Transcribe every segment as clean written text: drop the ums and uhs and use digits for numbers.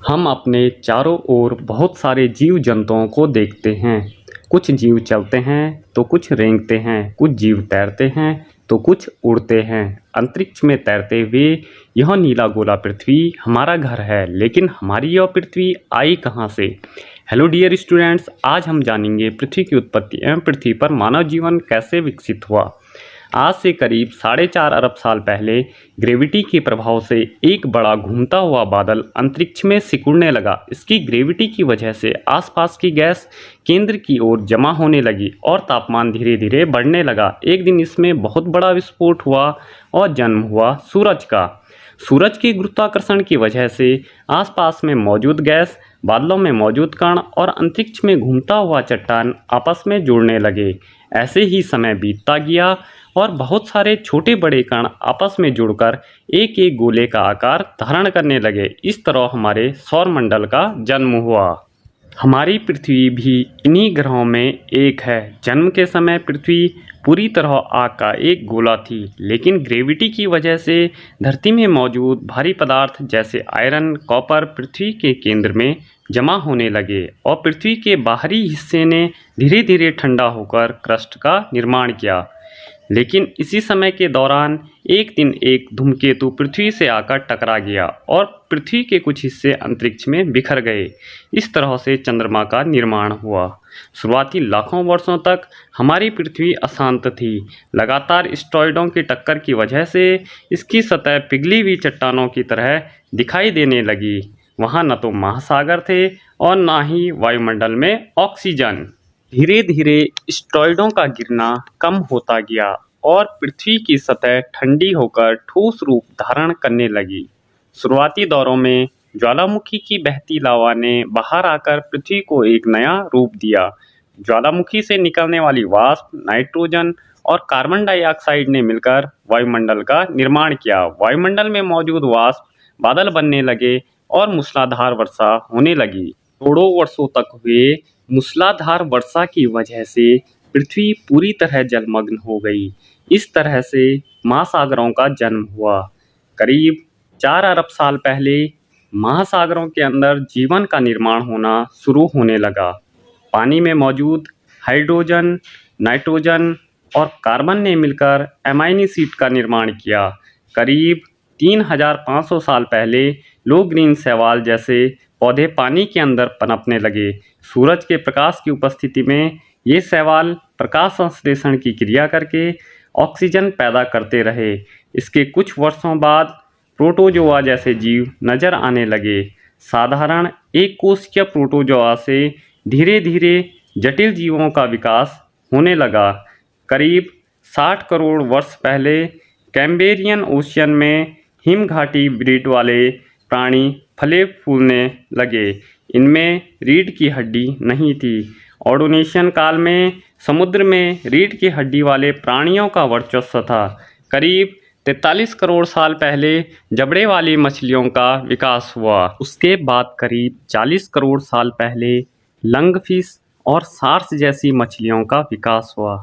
हम अपने चारों ओर बहुत सारे जीव जंतुओं को देखते हैं। कुछ जीव चलते हैं तो कुछ रेंगते हैं, कुछ जीव तैरते हैं तो कुछ उड़ते हैं। अंतरिक्ष में तैरते हुए यह नीला गोला पृथ्वी हमारा घर है, लेकिन हमारी यह पृथ्वी आई कहाँ से? हेलो डियर स्टूडेंट्स, आज हम जानेंगे पृथ्वी की उत्पत्ति एवं पृथ्वी पर मानव जीवन कैसे विकसित हुआ। आज से करीब 4.5 अरब साल पहले ग्रेविटी के प्रभाव से एक बड़ा घूमता हुआ बादल अंतरिक्ष में सिकुड़ने लगा। इसकी ग्रेविटी की वजह से आसपास की गैस केंद्र की ओर जमा होने लगी और तापमान धीरे धीरे बढ़ने लगा। एक दिन इसमें बहुत बड़ा विस्फोट हुआ और जन्म हुआ सूरज का। सूरज के गुरुत्वाकर्षण की वजह से आसपास में मौजूद गैस, बादलों में मौजूद कण और अंतरिक्ष में घूमता हुआ चट्टान आपस में जुड़ने लगे। ऐसे ही समय बीतता गया और बहुत सारे छोटे बड़े कण आपस में जुड़कर एक एक गोले का आकार धारण करने लगे। इस तरह हमारे सौरमंडल का जन्म हुआ। हमारी पृथ्वी भी इन्हीं ग्रहों में एक है। जन्म के समय पृथ्वी पूरी तरह आग का एक गोला थी, लेकिन ग्रेविटी की वजह से धरती में मौजूद भारी पदार्थ जैसे आयरन, कॉपर पृथ्वी के केंद्र में जमा होने लगे और पृथ्वी के बाहरी हिस्से ने धीरे धीरे ठंडा होकर क्रस्ट का निर्माण किया। लेकिन इसी समय के दौरान एक दिन एक धूमकेतु पृथ्वी से आकर टकरा गया और पृथ्वी के कुछ हिस्से अंतरिक्ष में बिखर गए। इस तरह से चंद्रमा का निर्माण हुआ। शुरुआती लाखों वर्षों तक हमारी पृथ्वी अशांत थी। लगातार एस्टेरॉयडों की टक्कर की वजह से इसकी सतह पिघली हुई चट्टानों की तरह दिखाई देने लगी। वहाँ न तो महासागर थे और न ही वायुमंडल में ऑक्सीजन। धीरे धीरे एस्टेरॉयडों का गिरना कम होता गया और पृथ्वी की सतह ठंडी होकर ठोस रूप धारण करने लगी। शुरुआती दौरों में ज्वालामुखी की बहती लावा ने बाहर आकर पृथ्वी को एक नया रूप दिया। ज्वालामुखी से निकलने वाली वाष्प, नाइट्रोजन और कार्बन डाइऑक्साइड ने मिलकर वायुमंडल का निर्माण किया। वायुमंडल में मौजूद वाष्प बादल बनने लगे और मूसलाधार वर्षा होने लगी। करोड़ों वर्षों तक हुए मूसलाधार वर्षा की वजह से पृथ्वी पूरी तरह जलमग्न हो गई। इस तरह से महासागरों का जन्म हुआ। करीब 4 अरब साल पहले महासागरों के अंदर जीवन का निर्माण होना शुरू होने लगा। पानी में मौजूद हाइड्रोजन, नाइट्रोजन और कार्बन ने मिलकर एमाइनी एसिड का निर्माण किया। करीब 3500 साल पहले लो ग्रीन शैवाल जैसे पौधे पानी के अंदर पनपने लगे। सूरज के प्रकाश की उपस्थिति में ये शैवाल प्रकाश संश्लेषण की क्रिया करके ऑक्सीजन पैदा करते रहे। इसके कुछ वर्षों बाद प्रोटोजोआ जैसे जीव नजर आने लगे। साधारण एक कोशिकीय प्रोटोजोआ से धीरे धीरे जटिल जीवों का विकास होने लगा। करीब 60 करोड़ वर्ष पहले कैम्ब्रियन ओशियन में हिमघाटी ब्रीड वाले प्राणी फले फूलने लगे। इनमें रीढ़ की हड्डी नहीं थी। ऑर्डोनेशन काल में समुद्र में रीढ़ की हड्डी वाले प्राणियों का वर्चस्व था। करीब 43 करोड़ साल पहले जबड़े वाली मछलियों का विकास हुआ। उसके बाद करीब 40 करोड़ साल पहले लंगफिश और सार्स जैसी मछलियों का विकास हुआ।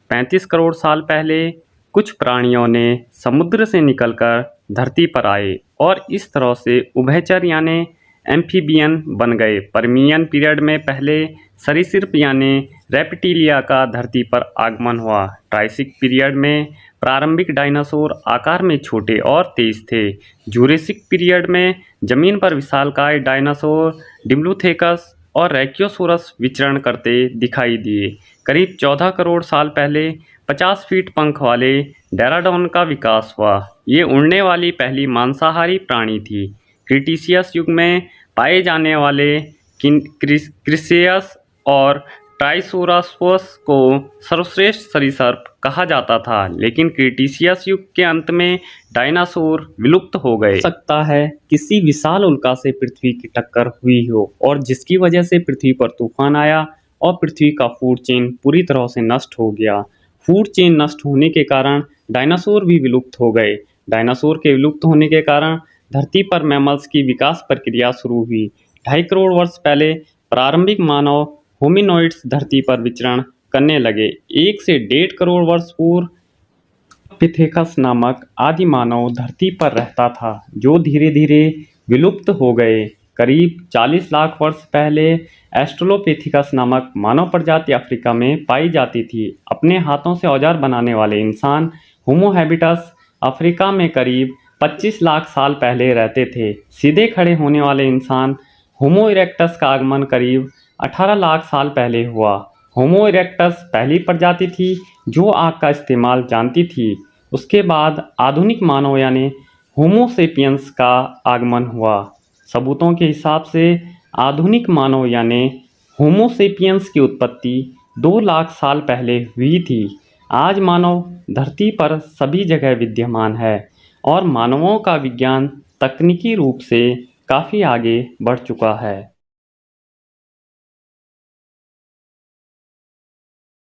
35 करोड़ साल पहले कुछ प्राणियों ने समुद्र से निकलकर धरती पर आए और इस तरह से उभयचर यानी एम्फीबियन बन गए। पर्मियन पीरियड में पहले सरीसृप यानी रेप्टिलिया का धरती पर आगमन हुआ। ट्राइसिक पीरियड में प्रारंभिक डायनासोर आकार में छोटे और तेज थे। जूरेसिक पीरियड में जमीन पर विशालकाय डायनासोर डिप्लोथेकस और रैक्योसोरस विचरण करते दिखाई दिए। करीब 14 करोड़ साल पहले 50 फीट पंख वाले डेराडोन का विकास हुआ। ये उड़ने वाली पहली मांसाहारी प्राणी थी। क्रीटेशियस युग में पाए जाने वाले क्रिसेयस और ट्राइसोरासोरस को सर्वश्रेष्ठ सरीसृप कहा जाता था, लेकिन क्रीटेशियस युग के अंत में डायनासोर विलुप्त हो गए। सकता है किसी विशाल उल्का से पृथ्वी की टक्कर हुई हो और जिसकी वजह से पृथ्वी पर तूफान आया और पृथ्वी का फूड चेन पूरी तरह से नष्ट हो गया। फूड चेन नष्ट होने के कारण डायनासोर भी विलुप्त हो गए। डायनासोर के विलुप्त होने के कारण धरती पर मैमल्स की विकास प्रक्रिया शुरू हुई। 2.5 करोड़ वर्ष पहले प्रारंभिक मानव होमिनोइड्स धरती पर विचरण करने लगे। 1 से 1.5 करोड़ वर्ष पूर्व पिथेकस नामक आदि मानव धरती पर रहता था, जो धीरे धीरे विलुप्त हो गए। करीब 40 लाख वर्ष पहले एस्ट्रोलोपिथेकस नामक मानव प्रजाति अफ्रीका में पाई जाती थी। अपने हाथों से औजार बनाने वाले इंसान होमो हैबिटस अफ्रीका में करीब 25 लाख साल पहले रहते थे। सीधे खड़े होने वाले इंसान होमो इरेक्टस का आगमन करीब 18 लाख साल पहले हुआ। होमो इरेक्टस पहली प्रजाति थी जो आग का इस्तेमाल जानती थी। उसके बाद आधुनिक मानव यानी होमो सेपियंस का आगमन हुआ। सबूतों के हिसाब से आधुनिक मानव यानी होमो सेपियंस की उत्पत्ति 2 लाख साल पहले हुई थी। आज मानव धरती पर सभी जगह विद्यमान है और मानवों का विज्ञान तकनीकी रूप से काफ़ी आगे बढ़ चुका है।